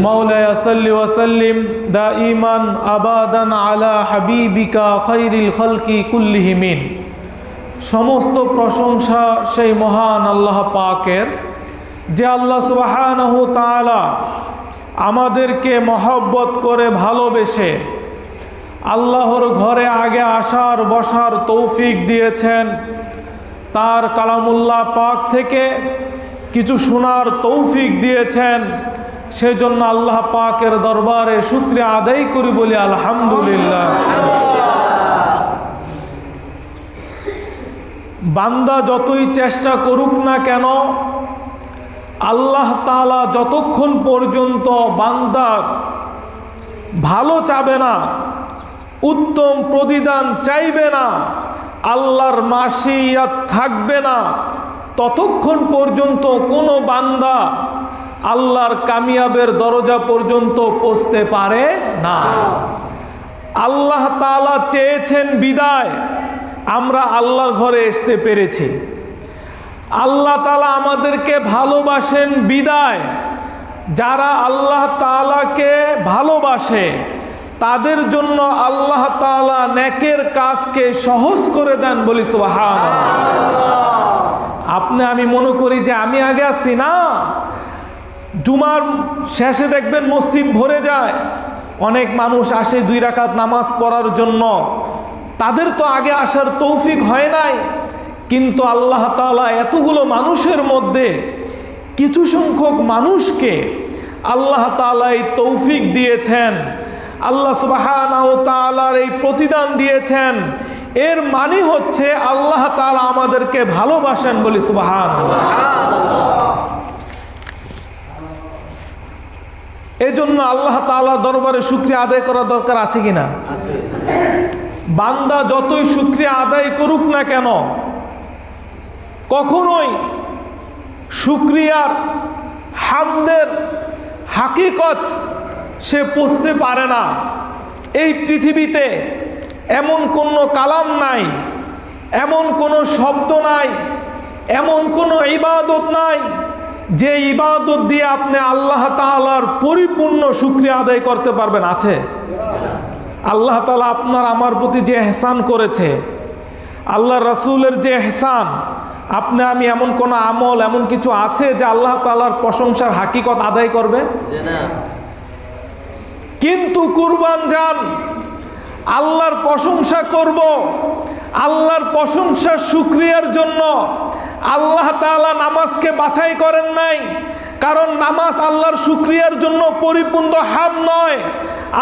মাওলায়া সাল্লি ওয়া সাল্লিম দাইমান আবাদান আলা হাবিবিকা খায়রিল খালকি কুল্লিহিম। সমস্ত প্রশংসা সেই মহান আল্লাহ পাকের, যে আল্লাহ সুবহানাহু তাআলা আমাদেরকে মহব্বত করে ভালোবেসে আল্লাহর ঘরে আগে আসার বসার তৌফিক দিয়েছেন। তার কালামুল্লাহ পাক থেকে কিছু শোনার তৌফিক দিয়েছেন। সেজন্য আল্লাহ পাকের দরবারে শুকরিয়া আদায় করি, বলি আলহামদুলিল্লাহ। বান্দা যতই চেষ্টা করুক না কেন, আল্লাহ তাআলা যতক্ষণ পর্যন্ত বান্দার ভালো চাবে না, উত্তম প্রতিদান চাইবে না, আল্লাহর মাশিয়াত থাকবে না, ততক্ষণ পর্যন্ত কোনো বান্দা আল্লাহর কামিয়াবের দরজা পর্যন্ত পৌঁছতে পারে না। আল্লাহ তাআলা চেয়েছেন বিদায় আমরা আল্লাহর ঘরে আসতে পেরেছি। আল্লাহ তাআলা আমাদেরকে ভালোবাসেন বিদায় যারা আল্লাহ তাআলাকে ভালোবাসে তাদের জন্য আল্লাহ তাআলা নেকের কাজকে সহজ করে দেন, বলি সুবহানাল্লাহ। আপনি আমি মনে করি যে আমি আগে আসছি না, জুমার শেষে দেখবেন মসজিদ ভরে যায়, অনেক মানুষ আসে 2 রাকাত নামাজ পড়ার জন্য, তাদের তো আগে আসার তৌফিক হয় নাই। কিন্তু আল্লাহ তাআলা এতগুলো মানুষের মধ্যে কিছু সংখ্যক মানুষকে আল্লাহ তাআলা এই তৌফিক দিয়েছেন, আল্লাহ সুবহানাহু ওয়া তাআলার এই প্রতিদান দিয়েছেন। এর মানে হচ্ছে আল্লাহ তাআলা আমাদেরকে ভালোবাসেন, বলি সুবহানাল্লাহ। এজন্য আল্লাহ তাআলা দরবারে শুকরিয়া আদায় করা দরকার আছে কিনা? বান্দা যতই শুকরিয়া আদায় করুক না কেন, কখনোই শুকরিয়ার হামদের হাকিকত সে বুঝতে পারে না। এই পৃথিবীতে এমন কোনো কালাম নাই, এমন কোনো শব্দ নাই, এমন কোনো ইবাদত নাই যে ইবাদত দিয়ে আপনি আল্লাহ তাআলার পরিপূর্ণ শুকরিয়া আদায় করতে পারবেন। আছে? আল্লাহ তাআলা আপনার আমার প্রতি যে ইহসান করেছে, আল্লাহ রাসূলের যে ইহসান, আপনি আমি এমন কোন আমল এমন কিছু আছে যে আল্লাহ তাআলার প্রশংসার হাকিকত আদায় করবে? কিন্তু কুরবান যান, আল্লাহর প্রশংসা করব, আল্লাহর প্রশংসার শুকরিয়ার জন্য আল্লাহ তাআলা নামাজকে বাছাই করেন নাই। কারণ নামাজ আল্লাহর শুকরিয়ার জন্য পরিপূর্ণ হাম নয়।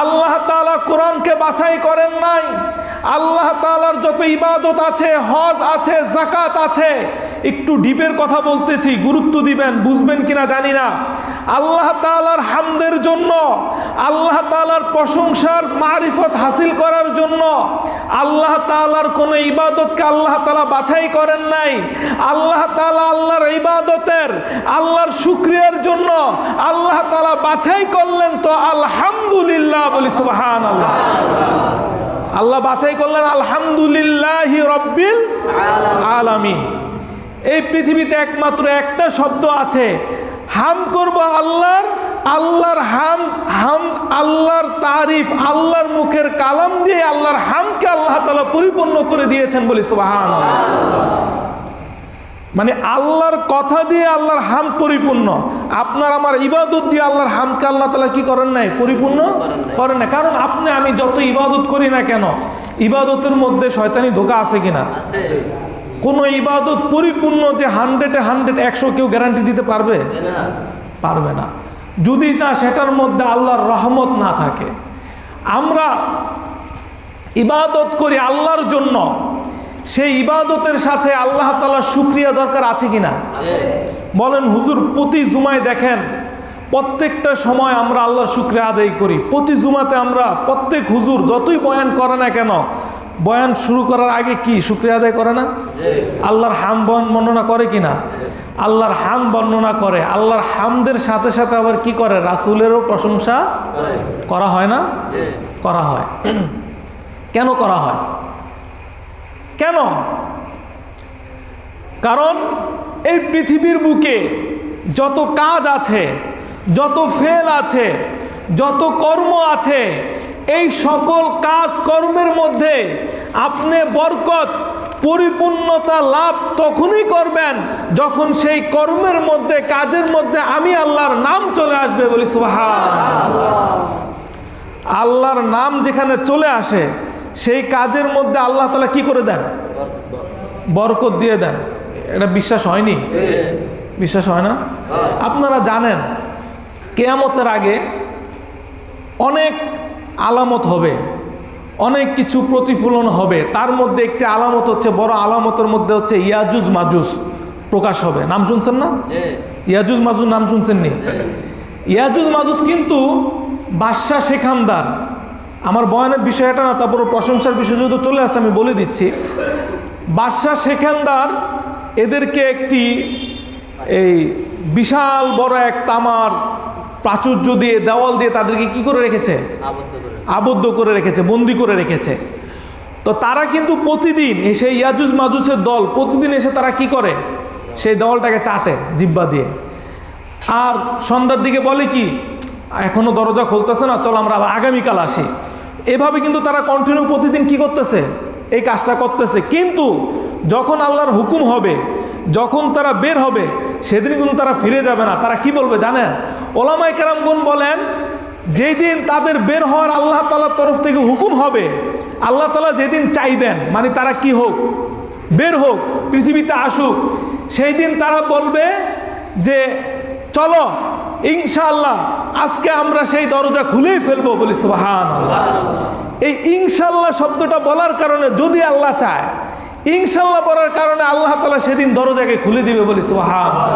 আল্লাহ তাআলা কোরআনকে বাছাই করেন নাই। আল্লাহ তাআলার যত ইবাদত আছে, হজ আছে, যাকাত আছে, একটু ডিপের কথা বলতেছি, গুরুত্ব দিবেন, বুঝবেন কিনা জানি না। আল্লাহ তাআলার হামদের জন্য, আল্লাহ তাআলার প্রশংসার মারিফত হাসিল করার জন্য আল্লাহ তাআলার কোনো ইবাদতকে আল্লাহ তাআলা বাছাই করেন নাই। আল্লাহ তাআলা আল্লাহর ইবাদতের, আল্লাহর শুকরিয়ার জন্য আল্লাহ তাআলা বাছাই করলেন তো আলহামদুলিল্লাহ, বলি সুবহানাল্লাহ। আল্লাহ বাছাই করলেন আলহামদুলিল্লাহি রাব্বিল আলামিন। এই পৃথিবীতে একমাত্র একটা শব্দ আছে, হাম করব আল্লাহর, আল্লাহর হাম, আল্লাহর তারিফ, আল্লাহর মুখের কালাম দিয়ে আল্লাহর হামকে আল্লাহ তাআলা পরিপূর্ণ করে দিয়েছেন, বলি সুবহানাল্লাহ। মানে আল্লাহর কথা দিয়ে আল্লাহর হাম পরিপূর্ণ। আপনার আমার ইবাদত দিয়ে আল্লাহর হামকে আল্লাহ তাআলা কি করেন নাই? পরিপূর্ণ করেন না। কারণ আপনি আমি যত ইবাদত করি না কেন, ইবাদতের মধ্যে শয়তানি ধোঁকা আছে কিনা? কোনো ইবাদত পরিপূর্ণ যে 100-এ 100 কেউ গ্যারান্টি দিতে পারবে? পারবে না, যদি না সেটার মধ্যে আল্লাহর রহমত না থাকে। আমরা ইবাদত করি আল্লাহর জন্য, সেই ইবাদতের সাথে আল্লাহ তাআলার শুকরিয়া দরকার আছে কিনা? বলেন হুজুর, প্রতি জুমায় দেখেন প্রত্যেকটা সময় আমরা আল্লাহর শুকরিয়া আদায় করি। প্রতি জুমাতে আমরা প্রত্যেক হুজুর যতই বয়ান করে না কেন, বয়ান শুরু করার আগে কি শুকরিয়া আদায় করে না? আল্লাহর হাম বর্ণনা করে কিনা? আল্লাহর হাম বর্ণনা করে। আল্লাহর হামদের সাথে সাথে আবার কি করে? রাসূলেরও প্রশংসা করা হয় না? করা হয়। কেন করা হয়? কেন? কারণ এই পৃথিবীর বুকে যত কাজ আছে, যত ফেল আছে, যত কর্ম আছে, এই সকল কাজ কর্মের মধ্যে আপনি বরকত, পরিপূর্ণতা লাভ তখনই করবেন যখন সেই কর্মের মধ্যে, কাজের মধ্যে আমি আল্লাহর নাম চলে আসবে। বলি সুবহানাল্লাহ। আল্লাহর নাম যেখানে চলে আসে সেই কাজের মধ্যে আল্লাহ তাআলা কি করে দেন? বরকত দিয়ে দেন। এটা বিশ্বাস হয়নি? বিশ্বাস হয় না? আপনারা জানেন কিয়ামতের আগে অনেক আলামত হবে, অনেক কিছু প্রতিফলন হবে। তার মধ্যে একটি আলামত হচ্ছে, বড় আলামতের মধ্যে হচ্ছে ইয়াজুজ মাজুজ প্রকাশ হবে। নাম শুনছেন না? ইয়াজুজ মাজুজ নাম শুনছেন নি? ইয়াজুজ মাজুজ কিন্তু বাদশাহ সেখানদার, আমার বয়ানের বিষয়টা না, তারপর প্রশংসার বিষয় যদি চলে আসে আমি বলে দিচ্ছি। বাদশাহ সেখানদার এদেরকে একটি এই বিশাল বড় এক তামার প্রাচুর্য দিয়ে, দেওয়াল দিয়ে তাদেরকে কি করে রেখেছে? আবদ্ধ করে রেখেছে, বন্দি করে রেখেছে। তো তারা কিন্তু প্রতিদিন এসে, ইয়াজুজ মাজুজের দল প্রতিদিন এসে তারা কি করে? সেই দেওয়ালটাকে চাটে জিহ্বা দিয়ে। আর সন্ধ্যার দিকে বলে কি, এখনো দরজা খুলতেছে না, চলো আমরা আগামীকাল আসি। এভাবে কিন্তু তারা কন্টিনিউ প্রতিদিন কি করতেছে? এই কাজটা করতেছে। কিন্তু যখন আল্লাহর হুকুম হবে, যখন তারা বের হবে, সেদিন কিন্তু তারা ফিরে যাবে না। তারা কি বলবে জানেন? ওলামায়ে কেরামগণ বলেন, যেই দিন তাদের বের হওয়ার আল্লাহ তাআলার তরফ থেকে হুকুম হবে, আল্লাহ তাআলা যেদিন চাইবেন, মানে তারা কি হোক, বের হোক, পৃথিবীতে আসুক, সেই দিন তারা বলবে যে চলো ইনশাআল্লাহ আজকে আমরা সেই দরজা খুলেই ফেলবো। বলি সুবহানাল্লাহ। এই ইনশাআল্লাহ শব্দটা বলার কারণে, যদি আল্লাহ চায়, ইনশাআল্লাহ বলার কারণে আল্লাহ তাআলা সেদিন দরজাকে খুলে দিবে। বলি সুবহানাল্লাহ।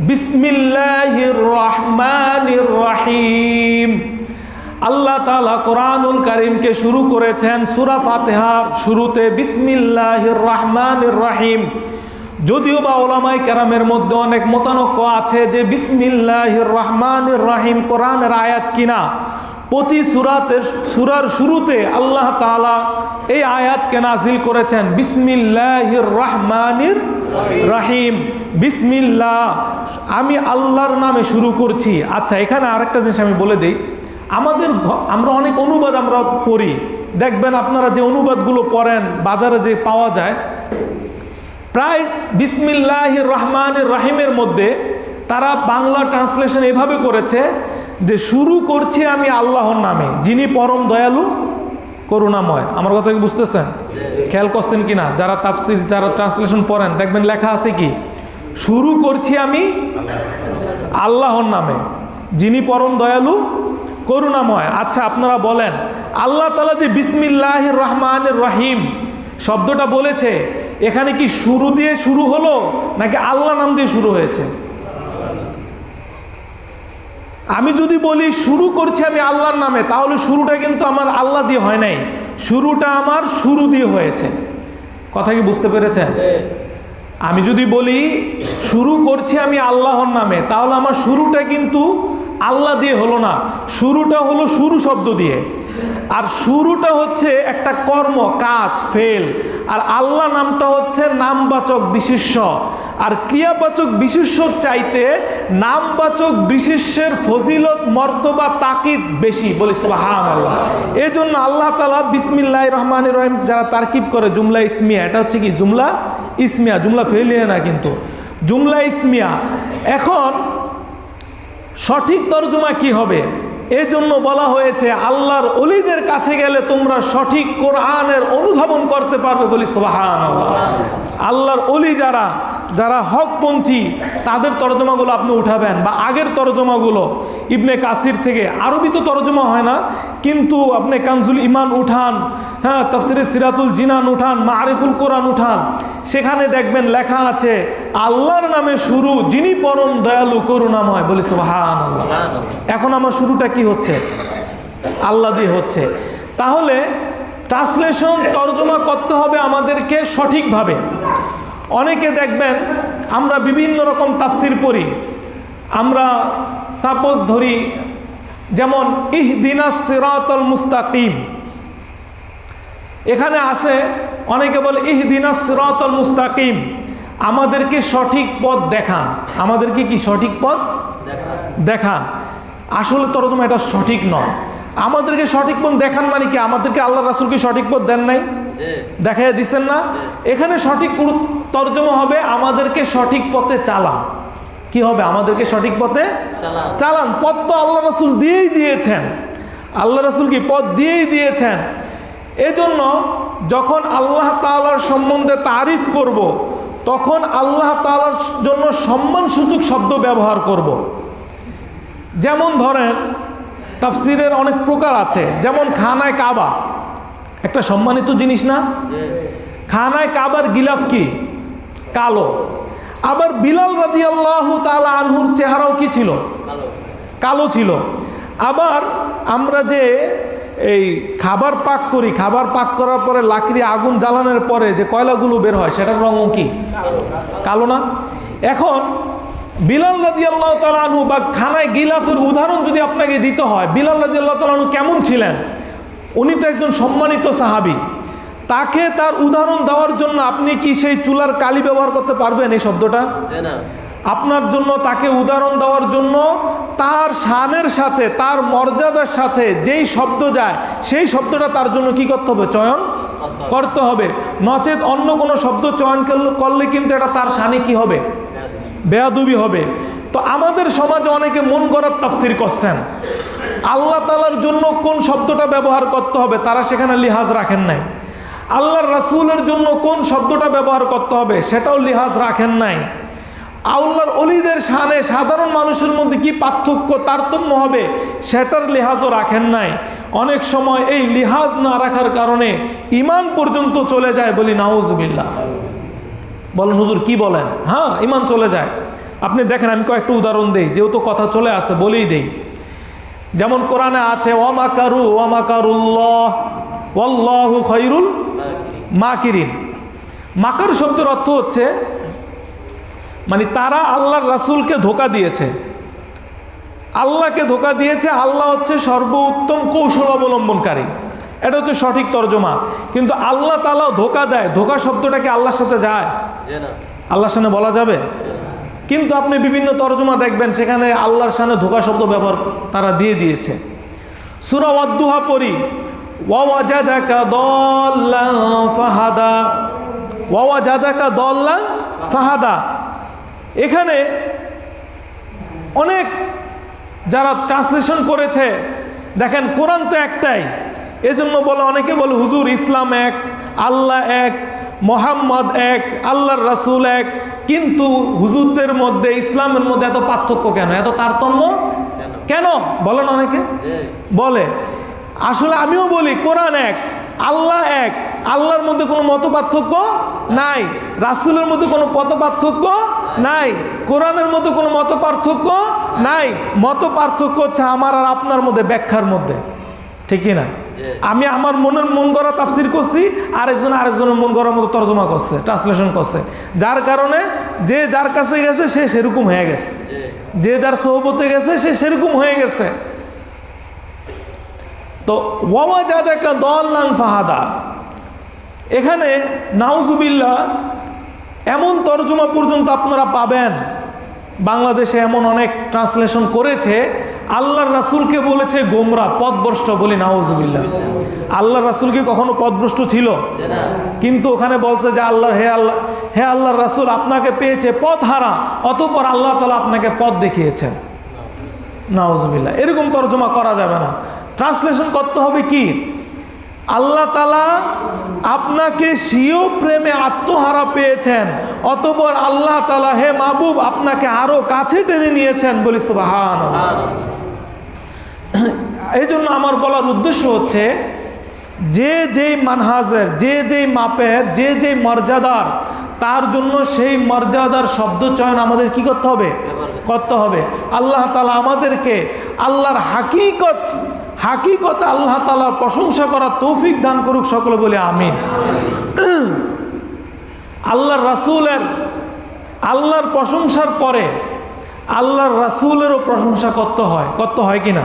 বিসমিল্লাহির রহমানির রহিম। আল্লাহ তাআলা কোরআনুল কারীমকে শুরু করেছেন সূরা ফাতিহার শুরুতে বিসমিল্লাহির রহমানির রহিম। যদিও বা ওলামায়ে কেরামের মধ্যে অনেক মতানক্য আছে যে বিসমিল্লাহির রহমানির রহিম কোরআনের আয়াত কিনা। প্রতি সূরার শুরুতে আল্লাহ তাআলা এই আয়াতকে নাজিল করেছেন, বিসমিল্লাহির রহমানির রহিম। বিসমিল্লাহ, আমি আল্লাহর নামে শুরু করছি। আচ্ছা, এখানে আরেকটা জিনিস আমি বলে দিই। আমরা অনেক অনুবাদ আমরা পড়ি, দেখবেন আপনারা যে অনুবাদগুলো পড়েন বাজারে যে পাওয়া যায়, প্রায় বিসমিল্লাহির রহমানির রহিমের মধ্যে তারা বাংলা ট্রান্সলেশন এভাবে করেছে যে শুরু করছি আমি আল্লাহর নামে, যিনি পরম দয়ালু করুণাময়। আমার কথা কি বুঝতেছেন? খেয়াল করছেন কিনা? যারা তাফসীর, যারা ট্রান্সলেশন পড়েন, দেখবেন লেখা আছে কি, শুরু করছি আমি আল্লাহর নামে, যিনি পরম দয়ালু করুণাময়। আচ্ছা, আপনারা বলেন, আল্লাহ তাআলা যে বিসমিল্লাহির রহমানির রহিম শব্দটা বলেছে, এখানে কি শুরু দিয়ে শুরু হলো নাকি আল্লাহ নাম দিয়ে শুরু হয়েছে? আমি যদি বলি শুরু করছি আমি আল্লাহর নামে, তাহলে শুরুটা কিন্তু আমার আল্লাহ দিয়ে হয় নাই, শুরুটা আমার শুরু দিয়ে হয়েছে। কথা কি বুঝতে পেরেছেন? আমি যদি বলি শুরু করছি আমি আল্লাহর নামে, তাহলে আমার শুরুটা কিন্তু আল্লাহ দিয়ে হলো না, শুরুটা হলো শুরু শব্দ দিয়ে। আর শুরুটা হচ্ছে একটা কর্ম, কাজ, ফেল। আর আল্লাহ নামটা হচ্ছে নামবাচক বিশেষ্য। আর ক্রিয়াবাচক বিশেষ্য চাইতে নামবাচক বিশেষ্যের ফজিলত, মর্তবা, তাকিদ বেশি। বলি সুবহানাল্লাহ। এই জন্য আল্লাহ তাআলা বিসমিল্লাহির রহমানির রহিম যারা তারকিব করে, জুমলা ইসমিয়া, এটা হচ্ছে কি জুমলা ইসমিয়া, জুমলা ফেলিয়া না, কিন্তু জুমলা ইসমিয়া। এখন সঠিক তরজমা কি হবে? এই জন্য বলা হয়েছে আল্লাহর ওলিদের কাছে গেলে তোমরা সঠিক কোরআনের অনুধাবন করতে পারবে। বলি সুবহানাল্লাহ। আল্লাহর ওলি যারা হকপন্থী, তাদের তরজমাগুলো আপনি উঠাবেন, বা আগের তরজমাগুলো ইবনে কাসির থেকে, আরবি তো তরজমা হয় না, কিন্তু আপনি কানজুল ইমান উঠান, হ্যাঁ, তাফসিরে সিরাতুল জিনান উঠান, মারিফুল কোরআন উঠান, সেখানে দেখবেন লেখা আছে আল্লাহর নামে শুরু, যিনি পরম দয়ালু করুণাময়। বলি সুবহানাল্লাহ। এখন আমার শুরুটা কি হচ্ছে? আল্লাহ দিয়ে হচ্ছে। তাহলে ট্রান্সলেশন, তরজমা করতে হবে আমাদেরকে সঠিকভাবে। অনেকে দেখবেন আমরা বিভিন্ন রকম তাফসির পড়ি, আমরা সাপোজ ধরি, যেমন ইহদিনাস সিরাতাল মুস্তাকিম, এখানে আছে অনেকে বলে ইহদিনাস সিরাতাল মুস্তাকিম, আমাদেরকে সঠিক পথ দেখান। আমাদেরকে কি সঠিক পথ দেখান? আসলে তরজমা এটা সঠিক নয়। আমাদেরকে সঠিক পথ দেখান মানে কি? আমাদেরকে আল্লাহ রাসূলকে সঠিক পথ দেন নাই, দেখাইয়া দিচ্ছেন না? এখানে সঠিক তরজমা হবে আমাদেরকে সঠিক পথে চালান। কি হবে? আমাদেরকে সঠিক পথে চালান। পথ তো আল্লাহ রাসূল দিয়েই দিয়েছেন। আল্লাহ রাসূল কি পথ দিয়েই দিয়েছেন। এজন্য যখন আল্লাহ তাআলার সম্বন্ধে তারিফ করব, তখন আল্লাহ তাআলার জন্য সম্মানসূচক শব্দ ব্যবহার করব। যেমন ধরেন তাফসীরের অনেক প্রকার আছে, যেমন খানায় কাবা একটা সম্মানিত জিনিস না? খানায় কাবার গিলাফ কি? কালো। আবার বিলাল রাদিয়াল্লাহু তাআলা আনহুর চেহারাও কি ছিল? কালো ছিল। আবার আমরা যে এই খাবার পাক করি, খাবার পাক করার পরে লাকড়ি আগুন জ্বালানোর পরে যে কয়লাগুলো বের হয় সেটার রঙও কি? কালো না? এখন বিলাল রাদিয়াল্লাহু তাআলা আনহু বা খানায় গিলাফের উদাহরণ যদি আপনাকে দিতে হয়, বিলাল রাদিয়াল্লাহু তাআলা আনহু কেমন ছিলেন? উনি তো একজন সম্মানিত সাহাবী। তাকে তার উদাহরণ দেওয়ার জন্য আপনি কি সেই চুলার কালি ব্যবহার করতে পারবেন এই শব্দটা? আপনার জন্য তাকে উদাহরণ দেওয়ার জন্য তার শানের সাথে, তার মর্যাদার সাথে যেই শব্দ যায় সেই শব্দটা তার জন্য কি করতে হবে? চয়ন করতে হবে। নচেত অন্য কোনো শব্দ চয়ন করলে কিন্তু এটা তার শানে কি হবে? বেয়াদবি হবে। তো আমাদের সমাজে অনেকে মন গড়ার তাফসীর করছেন। আল্লাহ তাআলার জন্য কোন শব্দটা ব্যবহার করতে হবে তারা সেখানে লিহাজ রাখেন নাই। আল্লাহর রাসূলের জন্য কোন শব্দটা ব্যবহার করতে হবে সেটাও লিহাজ রাখেন নাই। আল্লাহর ওলিদের শানে সাধারণ মানুষের মধ্যে কি পার্থক্য তারতম্য হবে সেটার লিহাজও রাখেন নাই। অনেক সময় এই লিহাজ না রাখার কারণে ঈমান পর্যন্ত চলে যায়। বলি নাউজুবিল্লাহ। বলেন হুজুর কি বলেন? হ্যাঁ, ঈমান চলে যায়। আপনি দেখেন, আমি কয়েকটা উদাহরণ দেই, যেহেতু কথা চলে আসে বলেই দেই। যেমন কোরআনে আছে ওয়া মাকারু ওয়া মাকারুল্লাহ ওয়াল্লাহু খায়রুল মাকিরিন। মাকার শব্দের অর্থ হচ্ছে মানে তারা আল্লাহর রাসূলকে ধোঁকা দিয়েছে, আল্লাহকে ধোঁকা দিয়েছে। আল্লাহ হচ্ছে সর্বোত্তম কৌশল অবলম্বনকারী, এটা হচ্ছে সঠিক তর্জমা। কিন্তু আল্লাহ তাআলা ধোঁকা দেয়, ধোঁকা শব্দটা কি আল্লাহর সাথে যায়? আল্লাহর সামনে বলা যাবে? কিন্তু আপনি বিভিন্ন তর্জমা দেখবেন সেখানে আল্লাহর সামনে ধোঁকা শব্দ ব্যবহার তারা দিয়ে দিয়েছে। সূরা ওয়াদ-দুহা পড়ি, ওয়া ওয়াজাদাকা দাল্লান ফাহাদা, ওয়া ওয়াজাদাকা দাল্লান ফাহাদা। এখানে অনেক যারা ট্রান্সলেশন করেছে, দেখেন কোরআন তো একটাই, এজন্য বলে অনেকে বলে হুজুর ইসলাম এক, আল্লাহ এক, মোহাম্মদ এক, আল্লাহর রাসূল এক, কিন্তু হুজুরদের মধ্যে ইসলামের মধ্যে এত পার্থক্য কেন, এত তারতম্য কেন বলেন অনেকে বলে। আসলে আমিও বলি কোরআন এক, আল্লাহ এক, আল্লাহর মধ্যে কোনো মত পার্থক্য নাই, রাসূলের মধ্যে কোনো মত পার্থক্য নাই, কোরআনের মধ্যে কোনো মত পার্থক্য নাই। মত পার্থক্য হচ্ছে আমার আর আপনার মধ্যে ব্যাখ্যার মধ্যে, ঠিক কি না? আমি আমার মনের মন গড়া তাফসীর করছি, আরেকজনের মন গড়ার মতো তর্জমা করছে, ট্রান্সলেশন করছে, যার কারণে যে যার কাছে গেছে সে সেরকম হয়ে গেছে, যে যার সোহবতে গেছে সে সেরকম হয়ে গেছে। তো ওয়া ওয়াজাদাকা দাল্লান ফাহাদা, এখানে নাউজুবিল্লাহ এমন তর্জমা পর্যন্ত আপনারা পাবেন। বাংলাদেশে এমন অনেক ট্রান্সলেশন করেছে, আল্লাহর রাসূলকে বলেছে গোমরা, পথভ্রষ্ট। বলি নাউজুবিল্লাহ। আল্লাহর রাসূল কি কখনো পথভ্রষ্ট ছিল? কিন্তু ওখানে বলছে যে আল্লাহ হে আল্লাহর রাসূল আপনাকে পেয়েছে পথ হারা, অতঃপর আল্লাহ তাআলা আপনাকে পথ দেখিয়েছেন। নাউজুবিল্লাহ। এরকম তর্জমা করা যাবে না। ট্রান্সলেশন করতে হবে কি, আল্লাহ তাআলা আপনাকে স্বীয় প্রেমে আত্মহারা পেয়েছেন, অতঃপর আল্লাহ তাআলা হে মাহবুব আপনাকে আরো কাছে টেনে নিয়েছেন। বলি সুবহানাল্লাহ। এই জন্য আমার বলার উদ্দেশ্য হচ্ছে যে যেই মানহাজের, যে যেই মাপের, যে যেই মর্যাদার, তার জন্য সেই মর্যাদার শব্দ চয়ন আমাদের কি করতে হবে? করতে হবে। আল্লাহ তাআলা আমাদেরকে আল্লাহর হাকিকত আল্লাহ তাআলার প্রশংসা করার তৌফিক দান করুক সকলে বলে আমিন। আল্লাহর প্রশংসার পরে আল্লাহর রাসূলেরও প্রশংসা করতে হয় কিনা?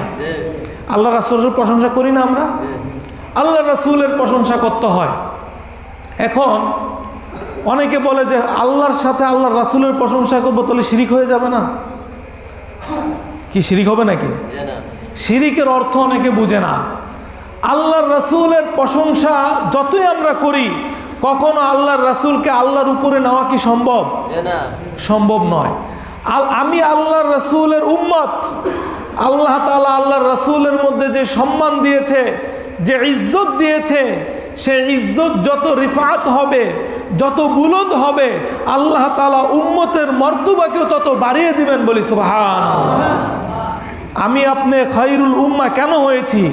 আল্লাহ রাসূলের প্রশংসা করি না আমরা? আল্লাহ রাসূলের প্রশংসা করতে হয়। এখন অনেকে বলে যে আল্লাহর সাথে আল্লাহর রাসূলের প্রশংসা করবো, তাহলে শিরিক হয়ে যাবে না? কি শিরিক হবে নাকি? শিরিকের অর্থ অনেকে বুঝে না। আল্লাহর রাসূলের প্রশংসা যতই আমরা করি, কখনো আল্লাহর রাসূলকে আল্লাহর উপরে নেওয়া কি সম্ভব? সম্ভব নয়। আমি আল্লাহর রাসূলের উম্মত। আল্লাহ তাআলা আল্লাহর রাসূলের মধ্যে যে সম্মান দিয়েছে, যে ইজ্জত দিয়েছে, সেই ইজ্জত যত রিফাত হবে, যত বুলন্দ হবে, আল্লাহ তাআলা উম্মতের মর্তবাকেও তত বাড়িয়ে দিবেন, বলি সুবহানাল্লাহ। আমি আপনি খায়রুল উম্মাহ কেন হয়েছি?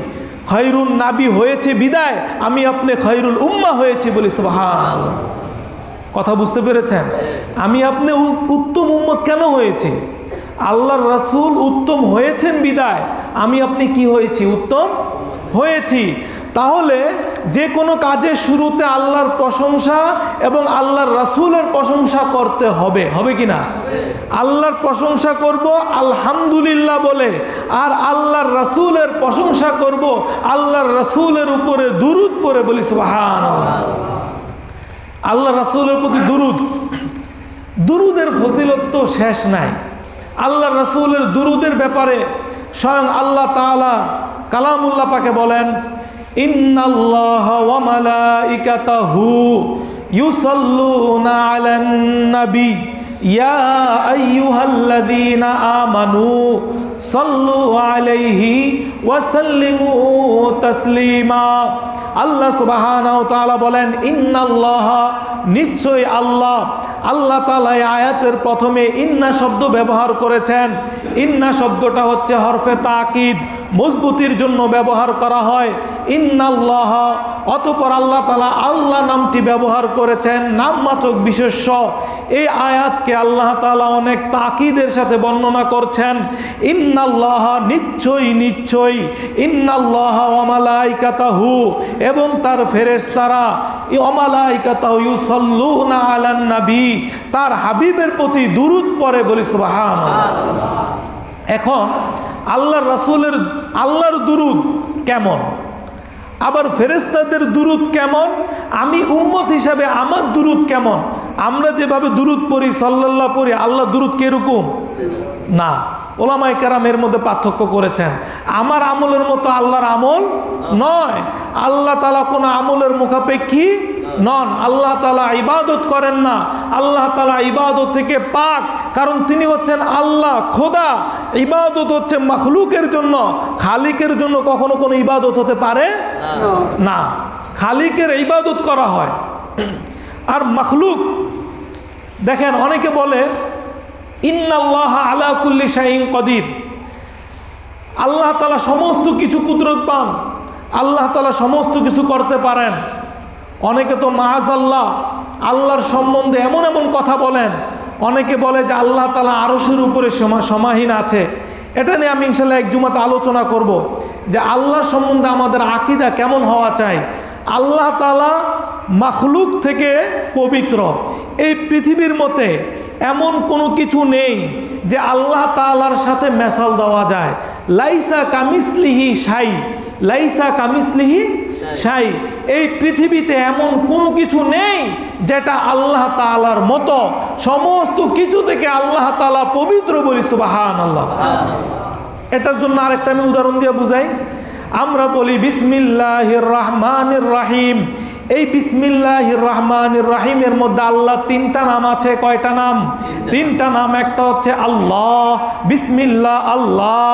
খায়রুন নাবী হয়েছে বিদায় আমি আপনি খায়রুল উম্মাহ হয়েছি, বলি সুবহানাল্লাহ। কথা বুঝতে পেরেছেন? আমি আপনি উত্তম উম্মত কেন হয়েছি? আল্লাহর রাসূল উত্তম হয়েছেন বিদায় আমি আপনি কি হয়েছি? উত্তম হয়েছি। তাহলে যে কোনো কাজের শুরুতে আল্লাহর প্রশংসা এবং আল্লাহর রাসূলের প্রশংসা করতে হবে, হবে কি না? আল্লাহর প্রশংসা করব আলহামদুলিল্লাহ বলে, আর আল্লাহর রাসূলের প্রশংসা করব আল্লাহর রাসূলের উপরে দুরূদ পড়ে, বলি সুবহানাল্লাহ। আল্লাহ রাসূলের প্রতি দুরূদের ফজিলত তো শেষ নাই। আল্লাহ রাসূলের দুরূদের ব্যাপারে স্বয়ং আল্লাহ তাআলা কালামুল্লাহ পাকে বলেন, ইন্নাল্লাহা ওয়া মালাইকাতাহু ইউসাল্লুনা আলান নবী ইয়া আইয়ুহাল্লাযীনা আমানু সাল্লু আলাইহি ওয়া সাল্লিমু তাসলিমা। আল্লাহ সুবহানাহু ওয়া তাআলা বলেন ইন্নাল্লাহা, নিশ্চয় আল্লাহ। আল্লাহ তাআলা এই আয়াতের প্রথমে ইন্না শব্দ ব্যবহার করেছেন। ইন্না শব্দটা হচ্ছে হরফে তাকিদ, মজবুতির জন্য ব্যবহার করা হয়। ইন্নাল্লাহ, অতঃপর আল্লাহ তাআলা আল্লাহ নামটি ব্যবহার করেছেন নামবাচক বিশেষ্য। এই আয়াতকে আল্লাহ তাআলা অনেক তাকিদের সাথে বর্ণনা করছেন। ইন্নাল্লাহ, নিশ্চয়ই, ইন্নাল্লাহ ওয়া মালাইকাতাহু, এবং তার ফেরেশতারা, ওয়া মালাইকাতাহু ইউসাল্লুনা আলান নবী, তার হাবিবের প্রতি দুরূদ পড়ে, বলি সুবহানাল্লাহ। এখন আল্লাহর রাসূলের আল্লাহর দুরূদ কেমন, আবার ফেরেশতাদের দুরূদ কেমন, আমি উম্মত হিসাবে আমার দুরূদ কেমন? আমরা যেভাবে দুরূদ পড়ি, সাল্লাল্লাহু পড়ি, আল্লাহ দুরূদ কিরকম? না, ওলামায়ে কেরাম এর মধ্যে পার্থক্য করেছেন। আমার আমলের মতো আল্লাহর আমল নয়। আল্লাহ তাআলা কোনো আমলের মুখাপেক্ষী নন। আল্লাহ তাআলা ইবাদত করেন না। আল্লাহ তাআলা ইবাদত থেকে পাক, কারণ তিনি হচ্ছেন আল্লাহ, খোদা। ইবাদত হচ্ছে মাখলুকের জন্য, খালিকের জন্য কখনো কোনো ইবাদত হতে পারে না। খালিকের ইবাদত করা হয়। আর মাখলুক, দেখেন অনেকে বলে ইন্নাল্লাহ আলা কুল্লি শাইইন কদির, আল্লাহ তাআলা সমস্ত কিছু কুদরতবান, আল্লাহ তাআলা সমস্ত কিছু করতে পারেন। অনেকে তো মাআযাল্লাহ আল্লাহর সম্বন্ধে এমন এমন কথা বলেন। অনেকে বলে যে আল্লাহ তাআলা আরশের উপরে সমাহীন আছে। এটা নিয়ে আমি ইনশাআল্লাহ এক জুমাতে আলোচনা করব যে আল্লাহর সম্বন্ধে আমাদের আকীদা কেমন হওয়া চাই। আল্লাহ তাআলা মাখলুক থেকে পবিত্র। এই পৃথিবীর মধ্যে এমন কোনো কিছু নেই যে আল্লাহ তাআলার সাথে মেসাল দেওয়া যায়। লাইসা কামিসলিহি শাই, লাইসা কামিসলিহি শাই। এই পৃথিবীতে এমন কোনো কিছু নেই যেটা আল্লাহ তাআলার মতো। সমস্ত কিছু থেকে আল্লাহ তাআলা পবিত্র, বলি সুবহানাল্লাহ। এটার জন্য আরেকটা আমি উদাহরণ দিয়ে বুঝাই। আমরা বলি বিসমিল্লাহির রহমানির রহিম। এই বিসমিল্লাহির রহমানির রহিমের মধ্যে আল্লাহ তিনটা নাম আছে। কয়টা নাম? তিনটা নাম। একটা হচ্ছে আল্লাহ, বিসমিল্লাহ আল্লাহ,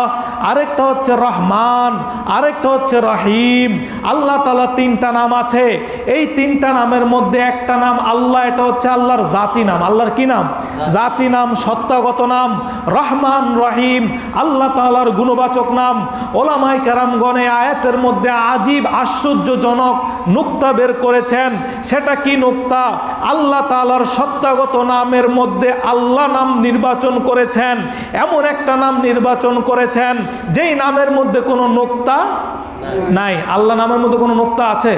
আরেকটা হচ্ছে রহমান, আরেকটা হচ্ছে রহিম। আল্লাহ তাআলা তিনটা নাম আছে। এই তিনটা নামের মধ্যে একটা নাম আল্লাহ, এটা হচ্ছে আল্লাহর জাতি নাম। আল্লাহর কি নাম? জাতি নাম, সত্তাগত নাম। রহমান রহিম আল্লাহ তাআলার গুণবাচক নাম। ওলামায়ে কেরামগণ এই আয়াতের মধ্যে আজীব আশ্চর্যজনক নুকতা বের করেছেন। সেটা কি নুকতা? আল্লাহ তাআলার সত্তাগত নামের মধ্যে আল্লাহ নাম নির্বাচন করেছেন, এমন একটা নাম নির্বাচন করেছেন যেই নামের মধ্যে কোনো নুকতা নাই। আল্লাহ নামের মধ্যে কোনো নুকতা আছে?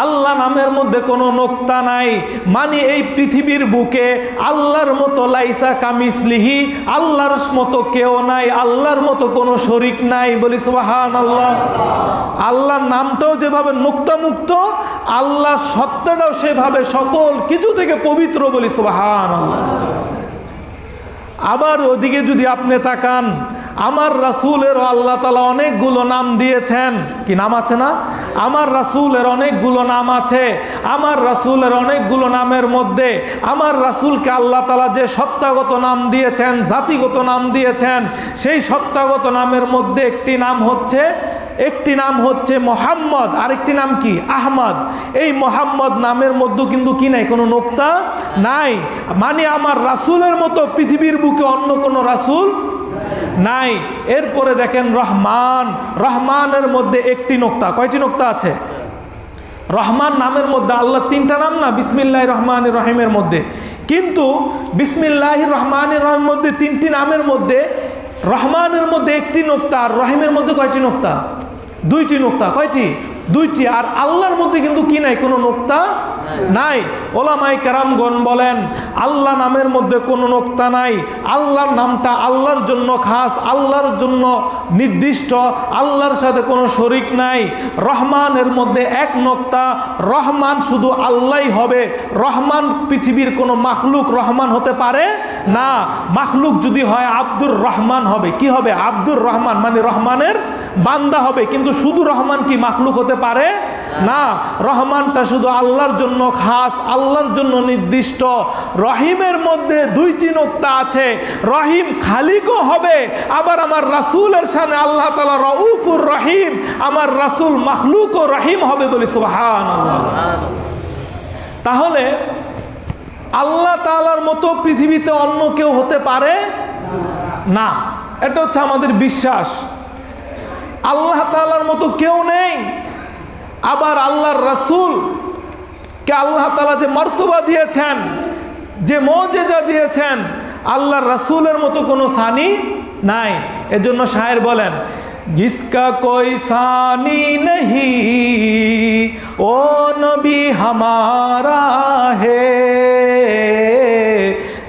আল্লাহ নামের মধ্যে কোনো নোক্তা নাই, মানে এই পৃথিবীর বুকে আল্লাহর মতো লাইসা কামিসলিহি, আল্লাহর মতো কেউ নাই, আল্লাহর মতো কোনো শরীক নাই। বলি সুবহানাল্লাহ। আল্লাহর নামটাও যেভাবে নোক্তামুক্ত, আল্লাহ সত্তাটাও সেভাবে সকল কিছু থেকে পবিত্র। বলি সুবহানাল্লাহ। আবার ওদিকে যদি আপনি তাকান, আমার রাসূলের আল্লাহ তাআলা অনেকগুলো নাম দিয়েছেন। কি নাম আছে না? আমার রাসূলের অনেকগুলো নাম আছে। আমার রাসূলের অনেকগুলো নামের মধ্যে আমার রাসূলকে আল্লাহ তাআলা যে সত্তাগত নাম দিয়েছেন, জাতিগত নাম দিয়েছেন, সেই সত্তাগত নামের মধ্যে একটি নাম হচ্ছে মোহাম্মদ, আরেকটি নাম কি? আহমদ। এই মোহাম্মদ নামের মধ্যে কিন্তু কি নাই? কোনো নোক্তা নাই, মানে আমার রাসূলের মতো পৃথিবীর বুকে অন্য কোনো রাসূল নাই। এরপরে দেখেন রহমান, রহমানের মধ্যে একটি নোক্তা। কয়টি নোক্তা আছে? রহমান নামের মধ্যে আল্লাহ তিনটা নাম না, বিসমিল্লাহির রহমানির রহিমের মধ্যে, কিন্তু বিসমিল্লাহির রহমানির রহিমের মধ্যে তিনটি নামের মধ্যে রহমানের মধ্যে একটি নোক্তা, আর রহিমের মধ্যে কয়টি নোক্তা? দুইটি নোক্তা। কয়টি? দুইটি। আর আল্লাহর মধ্যে কিন্তু কি নাই? কোনো নোক্তা নাই। ওলামায়ে কেরামগণ বলেন আল্লাহ নামের মধ্যে কোনো নোক্তা নাই। আল্লাহর নামটা আল্লাহর জন্য খাস, আল্লাহর জন্য নির্দিষ্ট, আল্লাহর সাথে কোনো শরীক নাই। রহমানের মধ্যে এক নোক্তা, রহমান শুধু আল্লাহই হবে। রহমান পৃথিবীর কোনো মাখলুক রহমান হতে পারে না। মাখলুক যদি হয় আব্দুর রহমান হবে। কি হবে? আব্দুর রহমান, মানে রহমানের বান্দা হবে। কিন্তু শুধু রহমান কি মাখলুক হতে পারে না। রহমানটা শুধু আল্লাহর জন্য খাস, আল্লাহর জন্য নির্দিষ্ট। রহিমের মধ্যে দুইটি নোক্তা আছে। রহিম খালিকও হবে, আবার আমার রাসূলের সামনে আল্লাহ তাআলা রউফুর রহিম, আমার রাসূল মাখলুকও রহিম হবে। বলি সুবহানাল্লাহ। তাহলে আল্লাহ তাআলার মতো পৃথিবীতে অন্য কেউ হতে পারে না, এটা হচ্ছে আমাদের বিশ্বাস। আল্লাহ তাআলার মতো কেউ নেই। আবার আল্লাহর রাসূলকে আল্লাহ তাআলা যে মর্তবা দিয়েছেন, যে মুজিজা দিয়েছেন, আল্লাহর রাসূলের মতো কোনো সানি নাই। এজন্য শায়ের বলেন, जिसका कोई सानी नहीं ओ नबी हमारा है,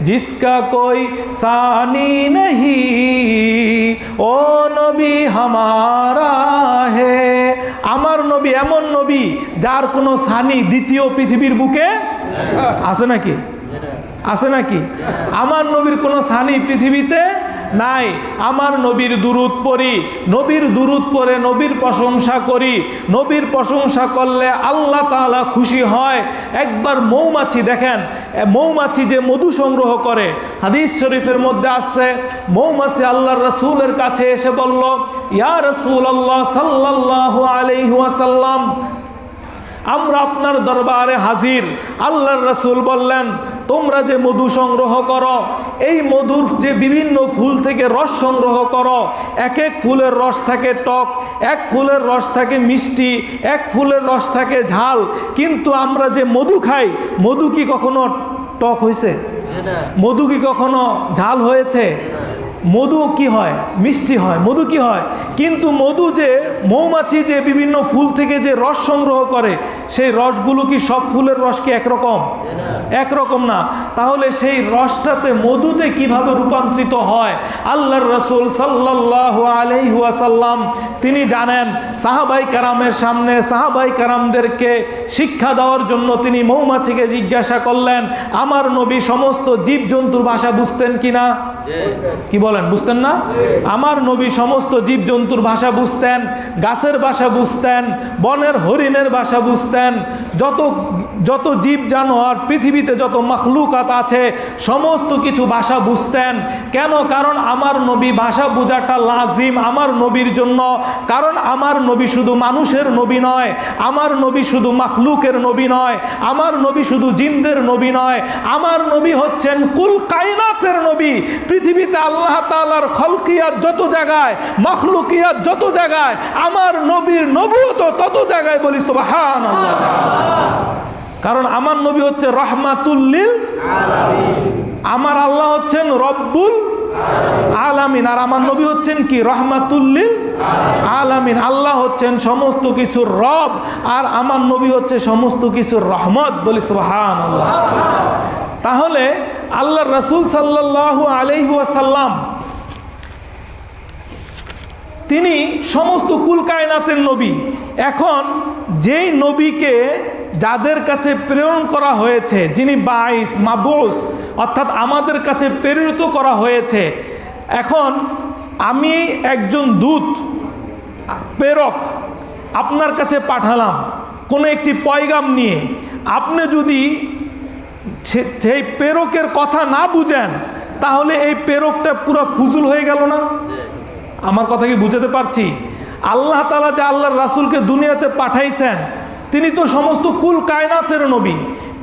जिसका कोई सानी नहीं ओ नबी हमारा है। আমার নবী এমন নবী যার কোনো সানি দ্বিতীয় পৃথিবীর বুকে আছে নাকি? আছে নাকি? আমার নবীর কোনো সানি পৃথিবীতে নাই। আমার নবীর দুরূদ পড়ি, নবীর দুরূদ পড়ে নবীর প্রশংসা করি। নবীর প্রশংসা করলে আল্লাহ তাআলা খুশি হয়। একবার মৌমাছি দেখেন, মৌমাছি যে মধু সংগ্রহ করে, হাদিস শরীফের মধ্যে আছে, মৌমাছি আল্লাহর রাসূলের কাছে এসে বলল, ইয়া রাসূলুল্লাহ সাল্লাল্লাহু আলাইহি ওয়াসাল্লাম, আমরা আপনার দরবারে হাজির। আল্লাহর রাসূল বললেন, তোমরা যে মধু সংগ্রহ করো, এই মধুর যে বিভিন্ন ফুল থেকে রস সংগ্রহ করো, এক এক ফুলের রস থাকে টক, এক ফুলের রস থাকে মিষ্টি, এক ফুলের রস থাকে ঝাল। কিন্তু আমরা যে মধু খাই, মধু কি কখনো টক হয়েছে? মধু কি কখনো ঝাল হয়েছে? মধু কি হয়? মিষ্টি হয়। মধু কি হয়? কিন্তু মধু যে মৌমাছি যে বিভিন্ন ফুল থেকে যে রস সংগ্রহ করে, সেই রসগুলো কি সব ফুলের রস কি একরকম? একরকম না। তাহলে সেই রসটাতে মধুতে কিভাবে রূপান্তরিত হয়? আল্লাহর রাসূল সাল্লাল্লাহু আলাইহি ওয়াসাল্লাম তিনি জানেন। সাহাবায়ে কেরামের সামনে সাহাবায়ে কেরামদেরকে শিক্ষা দেওয়ার জন্য তিনি মৌমাছিকে জিজ্ঞাসা করলেন, আমার নবী সমস্ত জীবজন্তুর ভাষা বুঝতেন কিনা? কি বলেন, বুঝতেন না? আমার নবী সমস্ত জীবজন্তুর ভাষা বুঝতেন, গাছের ভাষা বুঝতেন, বনের হরিণের ভাষা বুঝতেন, যত জীব জানোয়ার পৃথিবীতে যত মাখলুকাত আছে সমস্ত কিছু ভাষা বুঝতেন। কেন? কারণ আমার নবী ভাষা বোঝাটা লাজিম আমার নবীর জন্য। কারণ আমার নবী শুধু মানুষের নবী নয়, আমার নবী শুধু মাখলুকের নবী নয়, আমার নবী শুধু জিনদের নবী নয়, আমার নবী হচ্ছেন কুল কায়নাতের নবী। পৃথিবীতে আল্লাহ তাআলার খলকিয়াত যত জায়গায়, মাখলুকিয়াত যত জায়গায়, আমার নবীর নবুয়ত তত জায়গায়। বলি সুবহানাল্লাহ। কারণ আমার নবী হচ্ছে রহমাতুল লিল আলামিন, আমার আল্লাহ হচ্ছেন রব্বুল আলামিন। আলামিন, আর আমার নবী হচ্ছেন কি? রহমাতুল লিল আলামিন। আল্লাহ হচ্ছেন সমস্ত কিছুর রব, আর আমার নবী হচ্ছে সমস্ত কিছুর রহমত। বলি সুবহানাল্লাহ। তাহলে আল্লাহর রাসূল সাল্লাল্লাহু আলাইহি ওয়াসাল্লাম তিনি সমস্ত কুল কায়নাতের নবী। এখন যেই নবীকে যাদের কাছে প্রেরণ করা হয়েছে, যিনি বাইস মাবুস অর্থাৎ আমাদের কাছে প্রেরিত করা হয়েছে, এখন আমি একজন দূত প্রেরক আপনার কাছে পাঠালাম কোনো একটি পয়গাম নিয়ে, আপনি যদি সেই প্রেরকের কথা না বুঝেন তাহলে এই প্রেরকটা পুরো ফুজুল হয়ে গেল না? আমার কথা কি বুঝাতে পারছি? আল্লাহ তাআলা যে আল্লাহর রাসূলকে দুনিয়াতে পাঠাইছেন, তিনি তো সমস্ত কুল কায়নাতের নবী,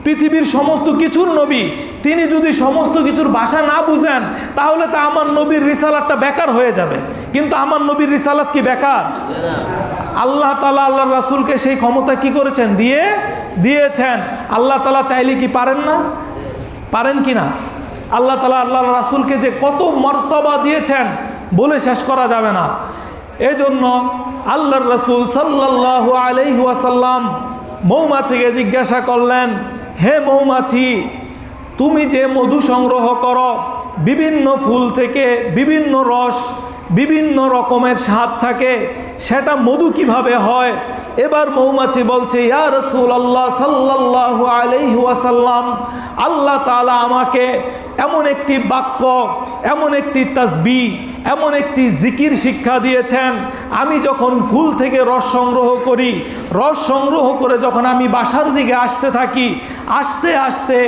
পৃথিবীর সমস্ত কিছুর নবী। তিনি যদি সমস্ত কিছুর ভাষা না বুঝেন তাহলে তা আমার নবীর রিসালাতটা বেকার হয়ে যাবে। কিন্তু আমার নবীর রিসালাত কি বেকার? আল্লাহ তাআলা আল্লাহর রাসূলকে সেই ক্ষমতা কি করেছেন? দিয়েছেন। আল্লাহ তাআলা চাইলে কি পারেন না? পারেন কি না? আল্লাহ তাআলা আল্লাহর রাসূলকে যে কত মর্তবা দিয়েছেন বলে শেষ করা যাবে না। এজন্য আল্লাহর রাসূল সাল্লাল্লাহু আলাইহি ওয়াসাল্লাম মৌমাছিকে জিজ্ঞাসা করলেন, হে মৌমাছি, তুমি যে মধু সংগ্রহ করো বিভিন্ন ফুল থেকে, বিভিন্ন রস, বিভিন্ন রকমের স্বাদ থাকে, সেটা মধু কিভাবে হয়? এবার মৌমাছি বলছে, ইয়া রাসূলুল্লাহ সাল্লাল্লাহু আলাইহি ওয়াসাল্লাম, আল্লাহ তাআলা আমাকে এমন একটি বাক্য, এমন একটি তাসবিহ, এমন একটি জিকির শিক্ষা দিয়েছেন, আমি যখন ফুল থেকে রস সংগ্রহ করি, রস সংগ্রহ করে যখন আমি বাসার দিকে আসতে থাকি, আস্তে আস্তে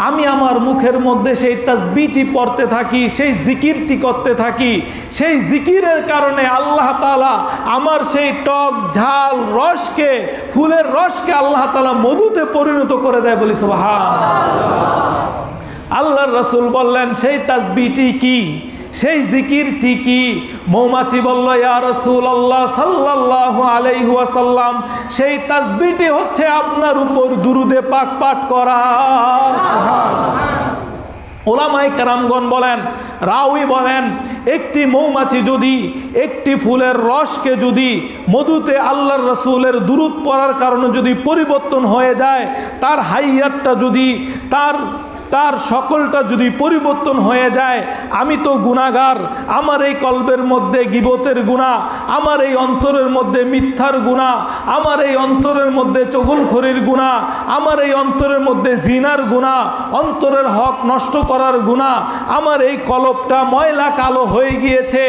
আমি আমার মুখের মধ্যে সেই তাসবিহটি পড়তে থাকি, সেই জিকিরটি করতে থাকি। সেই জিকিরের কারণে আল্লাহ তাআলা আমার সেই টক ঝাল রসকে, ফুলের রসকে আল্লাহ তাআলা মধুতে পরিণত করে দেয়। বলি সুবহানাল্লাহ। আল্লাহর রাসূল বললেন, সেই তাসবিহটি কি? সেই জিকিরটি কি? মৌমাছি বলল, ইয়া রাসূলুল্লাহ সাল্লাল্লাহু আলাইহি ওয়াসাল্লাম, সেই তাসবিহটি হচ্ছে আপনার উপর দুরুদে পাক পাঠ করা। ওলামায়ে কেরামগণ বলেন, রাউই বলেন, একটি মৌমাছি যদি একটি ফুলের রসকে যদি মধুতে আল্লাহর রাসূলের দুরূদ পড়ার কারণে যদি পরিবর্তন হয়ে যায়, তার হাইয়াতটা যদি তার সকলটা যদি পরিবর্তন হয়ে যায়, আমি তো গুনাহগার, আমার এই কলবের মধ্যে গীবতের গুনাহ, আমার এই অন্তরের মধ্যে মিথ্যার গুনাহ, আমার এই অন্তরের মধ্যে চগলখড়ির গুনাহ, আমার এই অন্তরের মধ্যে জিনার গুনাহ, অন্তরের হক নষ্ট করার গুনাহ, আমার এই কলবটা ময়লা কালো হয়ে গিয়েছে।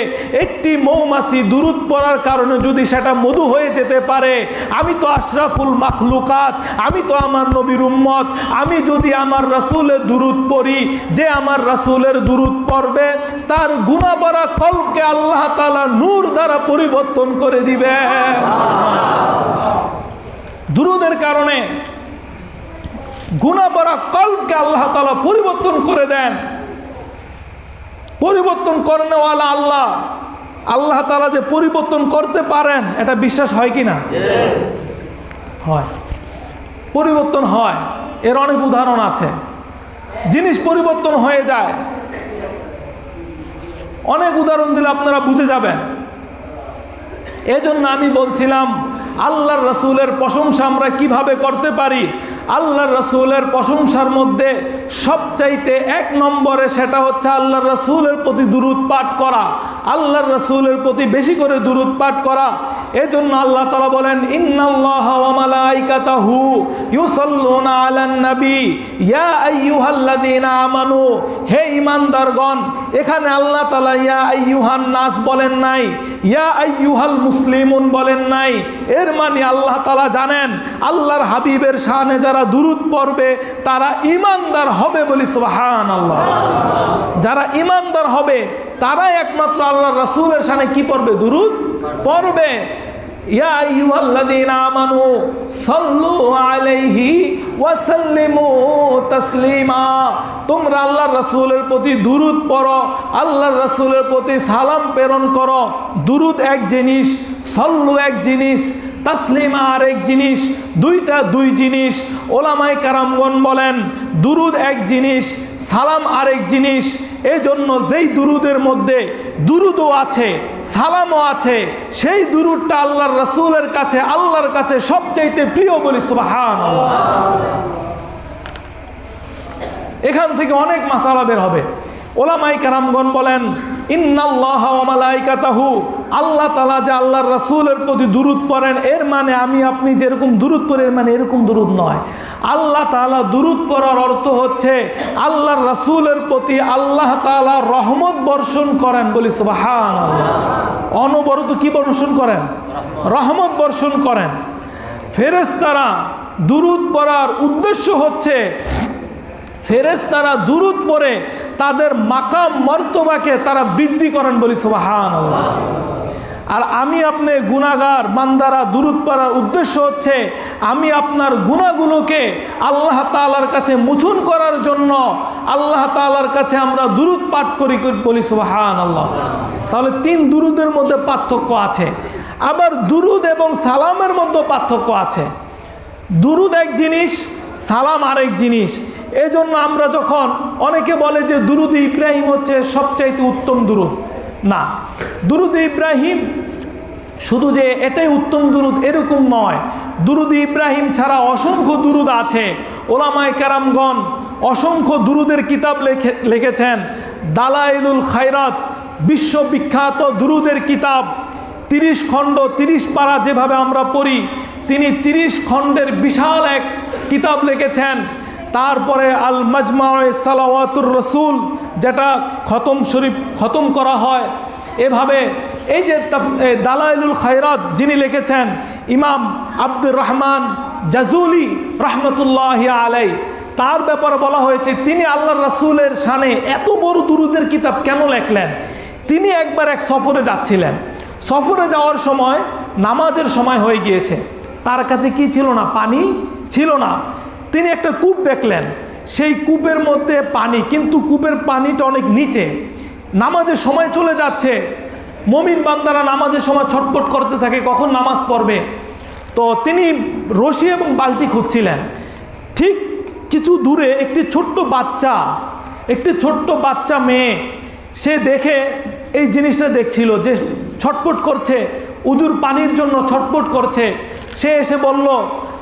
একটি মৌমাছি দুরূদ পড়ার কারণে যদি সেটা মধু হয়ে যেতে পারে, আমি তো আশরাফুল মাখলুকাত, আমি তো আমার নবীর উম্মত, আমি যদি আমার রাসূলের দুরূদ পড়ি, যে আমার রাসূলের দুরূদ পড়বে তার গুনাহ ভরা কলবকে আল্লাহ তাআলা নূর দ্বারা পরিবর্তন করে দিবে। দুরূদের কারণে গুনাহ ভরা কলবকে আল্লাহ তাআলা পরিবর্তন করে দেন। পরিবর্তন করনেওয়ালা আল্লাহ, আল্লাহ তাআলা যে পরিবর্তন করতে পারেন, এটা বিশ্বাস হয় কি না? হয়, পরিবর্তন হয়। এর অনেক উদাহরণ আছে। জিনিস পরিবর্তন হয়ে যায়, অনেক উদাহরণ দিলে আপনারা বুঝে যাবেন। এজন্য আমি বলছিলাম, আল্লাহর রাসূলের প্রশংসা আমরা কিভাবে করতে পারি? আল্লাহর রাসূলের প্রশংসার মধ্যে সবচাইতে এক নম্বরে সেটা হচ্ছে আল্লাহর রাসূলের প্রতি দুরূদ পাঠ করা, আল্লাহর রাসূলের প্রতি বেশি করে দুরূদ পাঠ করা। এজন্য আল্লাহ তাআলা বলেন, ইন্নাল্লাহা ওয়া মালাইকাতাহু ইউসাল্লুনা আলান নবী ইয়া আইয়ুহাল্লাযীনা আমানু, হে ঈমানদারগণ। এখানে আল্লাহ তাআলা ইয়া আইয়ুহান নাস বলেন নাই, ইয়া আইয়ুহাল মুসলিমুন বলেন নাই। এর মানে আল্লাহ তাআলা জানেন আল্লাহর হাবিবের শানে যারা দুরূদ পড়বে তারা ঈমানদার হবে। বলি সুবহানাল্লাহ। যারা ঈমানদার হবে তারা একমাত্র আল্লাহর রাসূলের শানে কি পড়বে? দুরূদ পড়বে। ইয়া আইয়ুহাল্লাযীনা আমানু সাল্লু আলাইহি ওয়া সাল্লিমু তাসলিমা, তোমরা আল্লাহর রাসূলের প্রতি দুরূদ পড়ো, আল্লাহর রাসূলের প্রতি সালাম প্রেরণ করো। দুরূদ এক জিনিস, সাল্লু এক জিনিস, তাসলিমা আরেক জিনিস, দুইটা দুই জিনিস। ওলামায়ে কেরামগণ বলেন, দুরূদ এক জিনিস, সালাম আরেক জিনিস। এই জন্য যেই দুরুদের মধ্যে দুরুদও আছে, সালামও আছে, সেই দুরুদটা আল্লাহর রাসূলের কাছে, আল্লাহর কাছে সবচাইতে প্রিয় বলি সুবহানাল্লাহ। এখান থেকে অনেক মাসালা বের হবে। ওলামায়ে কেরামগণ বলেন, ইন্নাল্লাহা ওয়া মালাইকাতাহু, আল্লাহ তাআলা যে আল্লাহর রাসূলের প্রতি দুরূদ পড়েন, এর মানে আমি আপনি যেরকম দুরূদ পড়ি এর মানে এরকম দুরূদ নয়। আল্লাহ তাআলা দুরূদ পড়ার অর্থ হচ্ছে আল্লাহর রাসূলের প্রতি আল্লাহ তাআলা রহমত বর্ষণ করেন বলি সুবহানাল্লাহ। অনবরত কি বর্ষণ করেন? রহমত বর্ষণ করেন। ফেরেশতারা দুরূদ পড়ার উদ্দেশ্য হচ্ছে ফেরেশতারা দুরূদ পড়ে তাদের মাকাম মর্তবাকে তারা বৃদ্ধি করেন বলি সুবহানাল্লাহ। আর আমি আপনি গুনাহগার বান্দারা দুরূদ পড়ার উদ্দেশ্য হচ্ছে আমি আপনার গুনাহগুলোকে আল্লাহ তাআলার কাছে মোচন করার জন্য আল্লাহ তাআলার কাছে আমরা দুরূদ পাঠ করি বলি সুবহানাল্লাহ। তাহলে 3 দুরূদের মধ্যে পার্থক্য আছে। আবার দুরূদ এবং সালামের মধ্যে পার্থক্য আছে। দুরূদ এক জিনিস, সালাম আরেক জিনিস। এই জন্য আমরা যখন অনেকে বলে যে দুরূদ ইব্রাহিম হচ্ছে সবচাইতে উত্তম দুরূদ, না, দুরূদ ইব্রাহিম শুধু যে এটাই উত্তম দুরূদ এরকম নয়। দুরূদ ইব্রাহিম ছাড়া অসংখ্য দুরূদ আছে। ওলামায়ে কেরামগণ অসংখ্য দুরূদের কিতাব লিখেছেন। দালাইলুল খায়রাত বিশ্ববিখ্যাত দুরূদের কিতাব, 30 খণ্ড 30 পারা যেভাবে আমরা পড়ি, তিনি 30 খণ্ডের বিশাল এক কিতাব লিখেছেন। তারপরে আল মাজমায়ে সালাওয়াতুর রাসূল, যেটা খতম শরীফ খতম করা হয়। এভাবে এই যে দালাইলুল খায়রাত যিনি লিখেছেন ইমাম আব্দুর রহমান জাজুলি রহমতুল্লাহি আলাইহি, তার ব্যাপারে বলা হয়েছে তিনি আল্লাহর রাসূলের শানে এত বড় দুরূদের কিতাব কেন লিখলেন। তিনি একবার এক সফরে যাচ্ছিলেন। সফরে যাওয়ার সময় নামাজের সময় হয়ে গিয়েছে। তার কাছে কি ছিল না? পানি ছিল না। তিনি একটা কূপ দেখলেন, সেই কূপের মধ্যে পানি, কিন্তু কূপের পানিটা অনেক নিচে। নামাজের সময় চলে যাচ্ছে, মুমিন বান্দারা নামাজের সময় ছটফট করতে থাকে কখন নামাজ পড়বে। তো তিনি রশি এবং বালতি খুঁজছিলেন। ঠিক কিছু দূরে একটি ছোট্ট বাচ্চা মেয়ে, সে দেখে এই জিনিসটা দেখছিল যে ছটফট করছে, উজুর পানির জন্য ছটফট করছে। সে এসে বলল,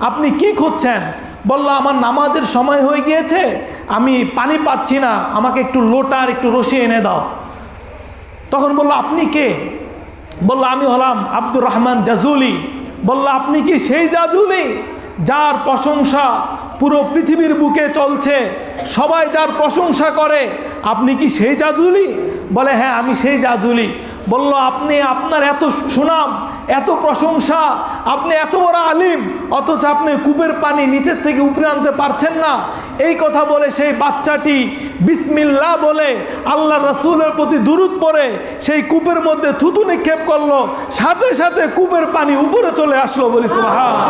আপনি কি খুঁজছেন? বলল, আমার নামাজের সময় হয়ে গিয়েছে, আমি পানি পাচ্ছি না, আমাকে একটু লোটা আর একটু রশি এনে দাও। তখন বলল, আপনি কে? বলল, আমি হলাম আব্দুর রহমান জাজুলি। বলল, আপনি কি সেই জাজুলি যার প্রশংসা পুরো পৃথিবীর বুকে চলছে, সবাই যার প্রশংসা করে? আপনি কি সেই জাজুলি? বলে, হ্যাঁ আমি সেই জাজুলি। বলল, আপনি আপনার এত সুনাম, এত প্রশংসা, আপনি এত বড় আলিম, অথচ আপনি কূপের পানি নিচের থেকে উপরে আনতে পারছেন না। এই কথা বলে সেই বাচ্চাটি বিসমিল্লাহ বলে আল্লাহ রাসূলের প্রতি দুরূদ পড়ে সেই কূপের মধ্যে থুতু নিক্ষেপ করলো, সাথে সাথে কূপের পানি উপরে চলে আসলো বলি সুবহানাল্লাহ।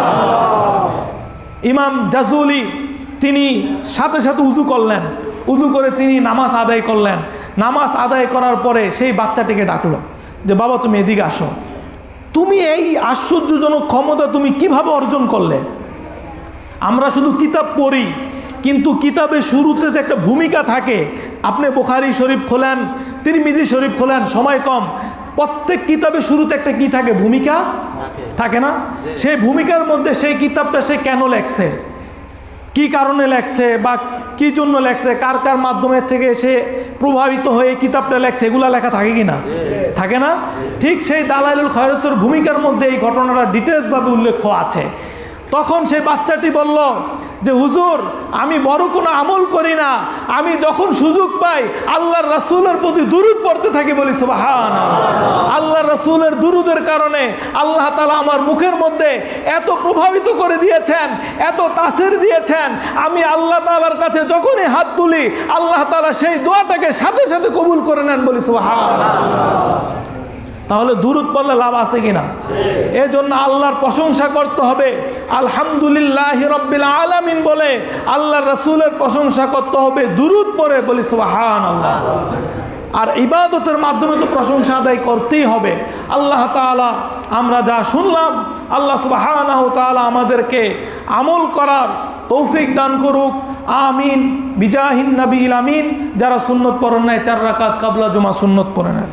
ইমাম জাজুলি তিনি সাথে সাথে উজু করলেন, উজু করে তিনি নামাজ আদায় করলেন। নামাজ আদায় করার পরে সেই বাচ্চাটিকে ডাকলো যে, বাবা তুমি এদিকে আসো, তুমি এই আশ্চর্যজনক ক্ষমতা তুমি কিভাবে অর্জন করলে? আমরা শুধু কিতাব পড়ি, কিন্তু কিতাবের শুরুতে যে একটা ভূমিকা থাকে, আপনি বুখারী শরীফ খোলেন, তিরমিজি শরীফ খোলেন, সময় কম, প্রত্যেক কিতাবের শুরুতে একটা কি থাকে? ভূমিকা থাকে না? সেই ভূমিকার মধ্যে সেই কিতাবটা সে কেন লেখছে, কি কারণে লেখছে, বা কি জন্য লেখছে, কার কার মাধ্যমে থেকে সে প্রভাবিত হয়ে কিতাবটা লেখছে, এগুলা লেখা থাকে কি না? থাকে না? ঠিক সেই দালাইলুল খায়রাতের ভূমিকার মধ্যে এই ঘটনাটা ডিটেলসভাবে উল্লেখ আছে। তখন সেই বাচ্চাটি বলল যে, হুজুর আমি বড় কোনো আমল করি না, আমি যখন সুযোগ পাই আল্লাহর রাসূলের প্রতি দুরূদ পড়তে থাকি বলি সুবহানাল্লাহ। আল্লাহর রাসূলের দুরূদের কারণে আল্লাহ তাআলা আমার মুখের মধ্যে এত প্রভাবিত করে দিয়েছেন, এত তাসির দিয়েছেন, আমি আল্লাহ তাআলার কাছে যখনই হাত তুলি আল্লাহ তাআলা সেই দোয়াটাকে সাথে সাথে কবুল করে নেন বলি সুবহানাল্লাহ। তাহলে দুরূদ পড়লে লাভ আছে কিনা? এই জন্য আল্লাহর প্রশংসা করতে হবে, আলহামদুলিল্লাহি রাব্বিল আলামিন বলে আল্লাহর রাসূলের প্রশংসা করতে হবে দুরূদ পড়ে বলি সুবহানাল্লাহ। আর ইবাদতের মাধ্যমে তো প্রশংসা আদায় করতেই হবে। আল্লাহ তাআলা আমরা যা শুনলাম, আল্লাহ সুবহানাহু তাআলা আমাদেরকে আমল করার তৌফিক দান করুক। আমিন। বিজাহিন নবীল আমিন। যারা সুন্নত পড়েন নাই 4 রাকাত কাবলা জুমা সুন্নত পড়ে নেন।